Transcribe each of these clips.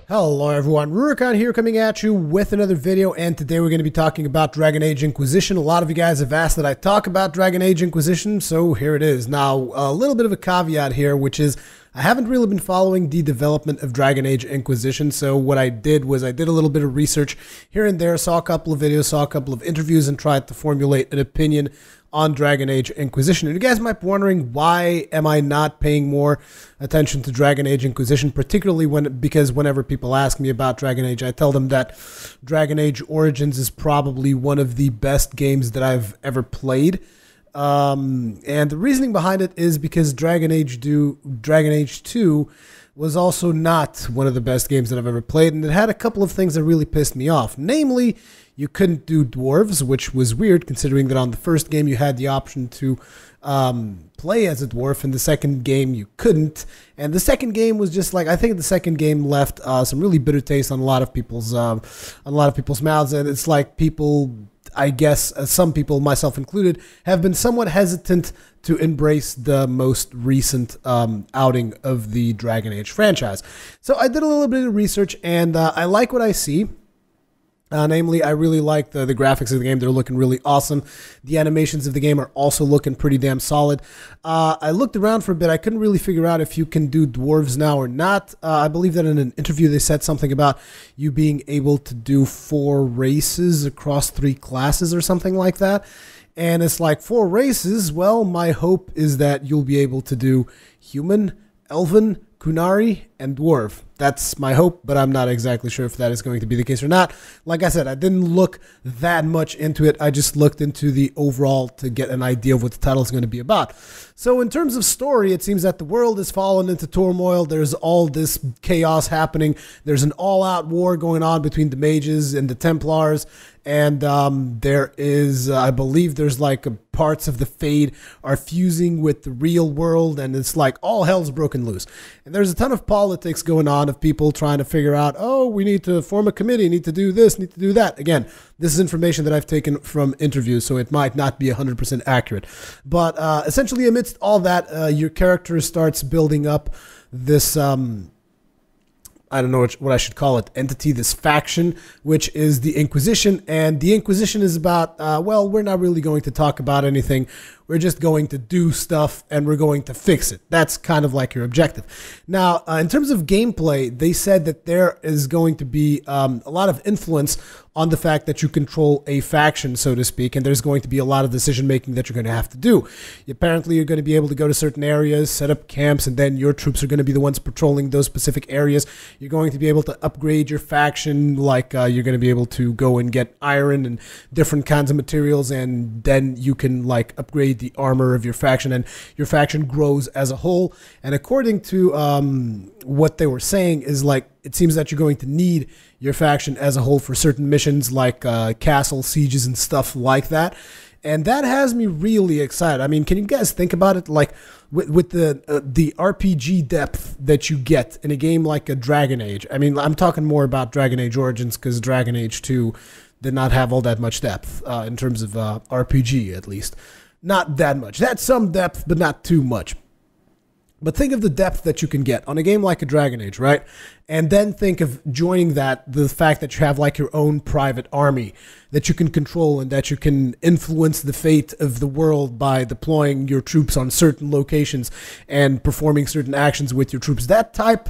Hello everyone, Rurikhan here coming at you with another video, and today we're going to be talking about Dragon Age Inquisition. A lot of you guys have asked that I talk about Dragon Age Inquisition, so here it is. Now, a little bit of a caveat here, which is I haven't really been following the development of Dragon Age Inquisition, so what I did was I did a little bit of research here and there, saw a couple of videos, saw a couple of interviews, and tried to formulate an opinion on Dragon Age Inquisition. And you guys might be wondering, why am I not paying more attention to Dragon Age Inquisition, particularly because whenever people ask me about Dragon Age, I tell them that Dragon Age Origins is probably one of the best games that I've ever played. And the reasoning behind it is because Dragon Age 2 was also not one of the best games that I've ever played, and it had a couple of things that really pissed me off. Namely, you couldn't do dwarves, which was weird considering that on the first game you had the option to play as a dwarf, and the second game you couldn't. And the second game was just like, I think the second game left some really bitter taste on a lot of people's mouths, and it's like people, I guess some people, myself included, have been somewhat hesitant to embrace the most recent outing of the Dragon Age franchise. So I did a little bit of research, and I like what I see. Namely, I really like the graphics of the game. They're looking really awesome. The animations of the game are also looking pretty damn solid. I looked around for a bit. I couldn't really figure out if you can do dwarves now or not. I believe that in an interview they said something about you being able to do 4 races across 3 classes or something like that. And it's like, 4 races? Well, my hope is that you'll be able to do human, elven, Kunari, and dwarf. That's my hope, but I'm not exactly sure if that is going to be the case or not. Like I said, I didn't look that much into it. I just looked into the overall to get an idea of what the title is going to be about. So in terms of story, it seems that the world has fallen into turmoil. There's all this chaos happening. There's an all-out war going on between the mages and the Templars. And there is, I believe there's like parts of the Fade are fusing with the real world, and it's like all hell's broken loose. And there's a ton of politics going on of people trying to figure out, oh, we need to form a committee, need to do this, need to do that. Again, this is information that I've taken from interviews, so it might not be 100% accurate. But essentially, amidst all that, your character starts building up this I don't know what I should call it, entity, this faction, which is the Inquisition. And the Inquisition is about, well, we're not really going to talk about anything. We're just going to do stuff, and we're going to fix it. That's kind of like your objective. Now, in terms of gameplay, they said that there is going to be a lot of influence on the fact that you control a faction, so to speak, and there's going to be a lot of decision-making that you're going to have to do. Apparently, you're going to be able to go to certain areas, set up camps, and then your troops are going to be the ones patrolling those specific areas. You're going to be able to upgrade your faction, like you're going to be able to go and get iron and different kinds of materials, and then you can like upgrade the armor of your faction, and your faction grows as a whole. And according to what they were saying is like, it seems that you're going to need your faction as a whole for certain missions like castle sieges and stuff like that. And that has me really excited. I mean, can you guys think about it? Like with the RPG depth that you get in a game like a Dragon Age. I mean, I'm talking more about Dragon Age Origins because Dragon Age 2 did not have all that much depth in terms of RPG, at least. Not that much. That's some depth, but not too much. But think of the depth that you can get on a game like a Dragon Age, right? And then think of joining that, the fact that you have like your own private army that you can control and that you can influence the fate of the world by deploying your troops on certain locations and performing certain actions with your troops. That type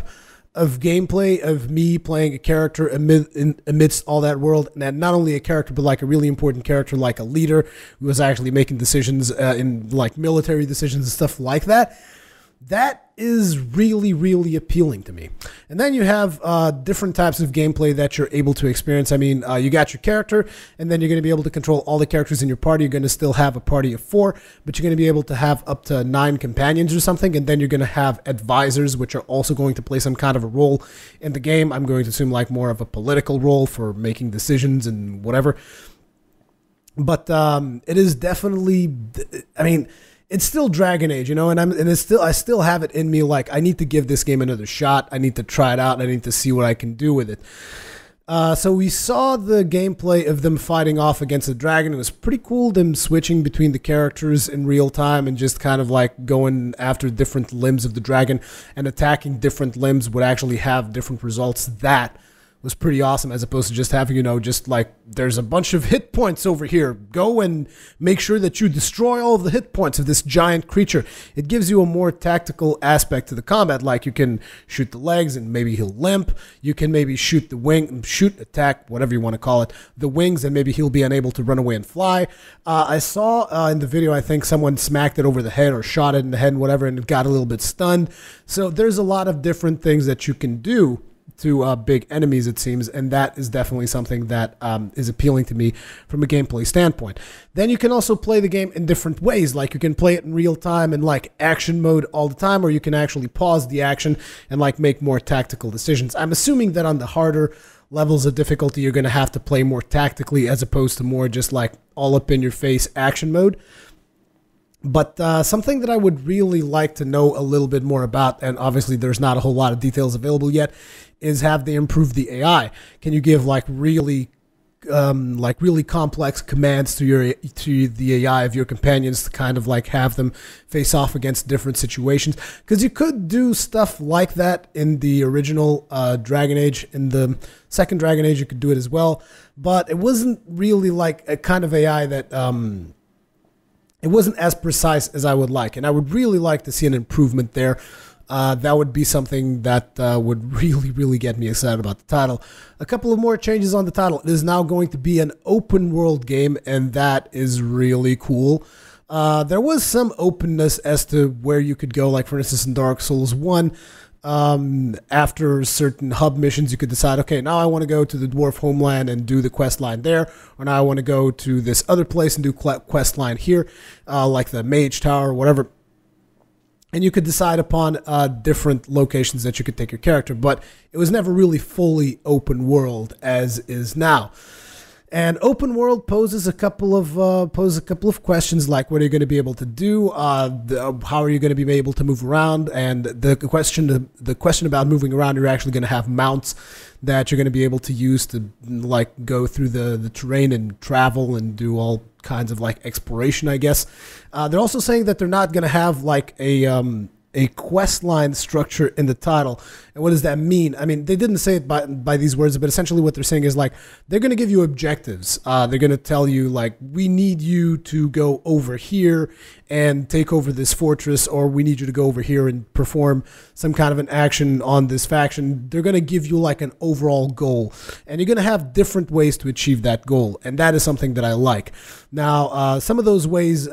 of gameplay of me playing a character amidst all that world, and not only a character, but like a really important character, like a leader who was actually making decisions in like military decisions and stuff like that. That is really, really appealing to me. And then you have different types of gameplay that you're able to experience. I mean, you got your character, and then you're going to be able to control all the characters in your party. You're going to still have a party of 4, but you're going to be able to have up to 9 companions or something. And then you're going to have advisors, which are also going to play some kind of a role in the game. I'm going to assume like more of a political role for making decisions and whatever. But it is definitely, I mean, it's still Dragon Age, you know, and I still have it in me. Like, I need to give this game another shot. I need to try it out. And I need to see what I can do with it. So we saw the gameplay of them fighting off against the dragon. It was pretty cool, them switching between the characters in real time and just kind of like going after different limbs of the dragon and attacking different limbs would actually have different results. That was pretty awesome, as opposed to just having, you know, just like, there's a bunch of hit points over here. Go and make sure that you destroy all of the hit points of this giant creature. It gives you a more tactical aspect to the combat, like you can shoot the legs and maybe he'll limp. You can maybe shoot the wing, attack, whatever you want to call it, the wings, and maybe he'll be unable to run away and fly. I saw in the video, I think someone smacked it over the head or shot it in the head and whatever, and it got a little bit stunned. So there's a lot of different things that you can do to big enemies, it seems, and that is definitely something that is appealing to me from a gameplay standpoint. Then you can also play the game in different ways, like you can play it in real time in like action mode all the time, or you can actually pause the action and like make more tactical decisions. I'm assuming that on the harder levels of difficulty you're going to have to play more tactically as opposed to more just like all up in your face action mode. But something that I would really like to know a little bit more about, and obviously there's not a whole lot of details available yet, is have they improved the AI? Can you give like really complex commands to the AI of your companions to kind of like have them face off against different situations? Because you could do stuff like that in the original Dragon Age. In the second Dragon Age, you could do it as well, but it wasn't really like a kind of AI that it wasn't as precise as I would like, and I would really like to see an improvement there. That would be something that would really get me excited about the title. A couple of more changes on the title. It is now going to be an open world game, and that is really cool. There was some openness as to where you could go, like for instance in Dark Souls 1, after certain hub missions you could decide, okay, now I want to go to the dwarf homeland and do the quest line there, or now I want to go to this other place and do quest line here, like the mage tower or whatever. And you could decide upon different locations that you could take your character, but it was never really fully open world as is now. And open world poses a couple of questions, like what are you going to be able to do, how are you going to be able to move around, and the question about moving around, you're actually going to have mounts that you're going to be able to use to like go through the terrain and travel and do all kinds of like exploration, I guess. They're also saying that they're not going to have like a quest line structure in the title. And what does that mean? I mean, they didn't say it by these words, but essentially what they're saying is like, they're going to give you objectives. They're going to tell you like, we need you to go over here and take over this fortress, or we need you to go over here and perform some kind of an action on this faction. They're going to give you like an overall goal, and you're going to have different ways to achieve that goal. And that is something that I like. Now, some of those ways,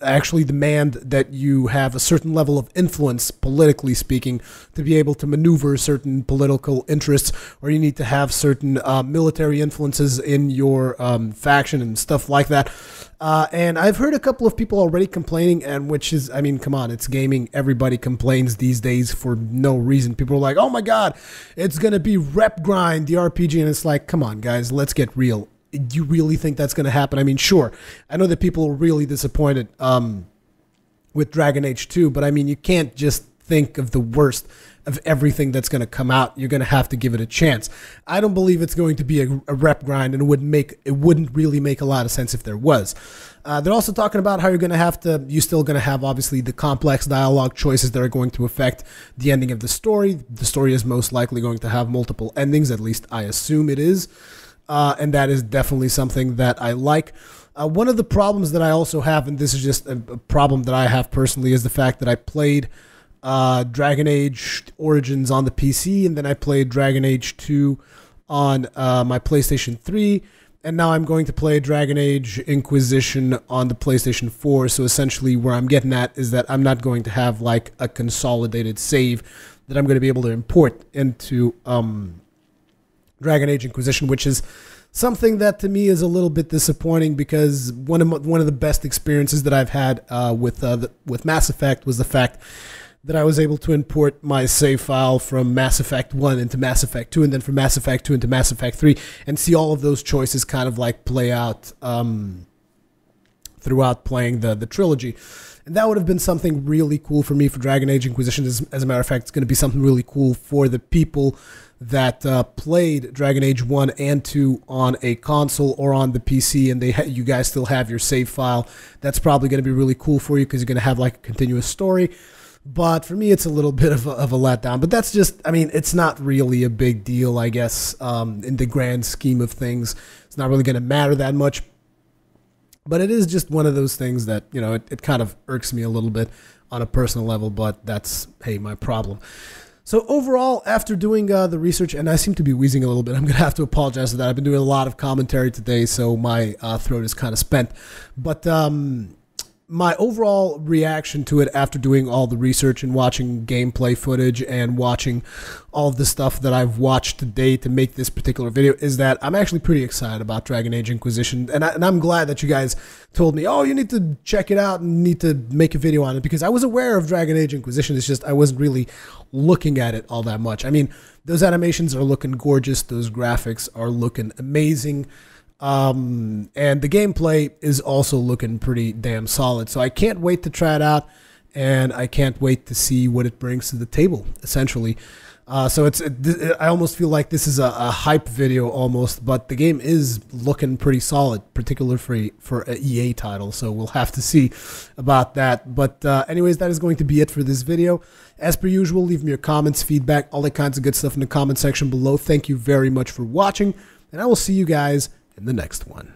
actually demand that you have a certain level of influence, politically speaking, to be able to maneuver certain political interests, or you need to have certain military influences in your faction and stuff like that. And I've heard a couple of people already complaining, and which is, I mean, come on, it's gaming. Everybody complains these days for no reason. People are like, oh my God, it's going to be rep grind, the RPG. And it's like, come on, guys, let's get real. Do you really think that's going to happen? I mean, sure, I know that people are really disappointed with Dragon Age 2, but I mean, you can't just think of the worst of everything that's going to come out. You're going to have to give it a chance. I don't believe it's going to be a rep grind, and it wouldn't really make a lot of sense if there was. They're also talking about how you're still going to have obviously the complex dialogue choices that are going to affect the ending of the story. The story is most likely going to have multiple endings, at least I assume it is. And that is definitely something that I like. One of the problems that I also have, and this is just a problem that I have personally, is the fact that I played Dragon Age Origins on the PC, and then I played Dragon Age 2 on my PlayStation 3, and now I'm going to play Dragon Age Inquisition on the PlayStation 4. So essentially where I'm getting at is that I'm not going to have like a consolidated save that I'm going to be able to import into Dragon Age Inquisition, which is something that to me is a little bit disappointing, because one of the best experiences that I've had with Mass Effect was the fact that I was able to import my save file from Mass Effect 1 into Mass Effect 2, and then from Mass Effect 2 into Mass Effect 3, and see all of those choices kind of like play out throughout playing the trilogy. And that would have been something really cool for me for Dragon Age Inquisition. As a matter of fact, it's going to be something really cool for the people that played Dragon Age 1 and 2 on a console or on the PC, and you guys still have your save file. That's probably going to be really cool for you because you're going to have like a continuous story. But for me, it's a little bit of a letdown. But that's just, I mean, it's not really a big deal, I guess, in the grand scheme of things. It's not really going to matter that much. But it is just one of those things that, you know, it kind of irks me a little bit on a personal level. But that's, hey, my problem. So overall, after doing the research, and I seem to be wheezing a little bit, I'm going to have to apologize for that. I've been doing a lot of commentary today, so my throat is kind of spent. But my overall reaction to it after doing all the research and watching gameplay footage and watching all of the stuff that I've watched today to make this particular video is that I'm actually pretty excited about Dragon Age Inquisition. And I'm glad that you guys told me, oh, you need to check it out and need to make a video on it, because I was aware of Dragon Age Inquisition. It's just I wasn't really looking at it all that much. I mean, those animations are looking gorgeous. Those graphics are looking amazing. And the gameplay is also looking pretty damn solid. So I can't wait to try it out, and I can't wait to see what it brings to the table, essentially. So I almost feel like this is a hype video almost, but the game is looking pretty solid, particularly for an EA title. So we'll have to see about that. But anyways, that is going to be it for this video. As per usual, leave me your comments, feedback, all that kinds of good stuff in the comment section below. Thank you very much for watching, and I will see you guys in the next one.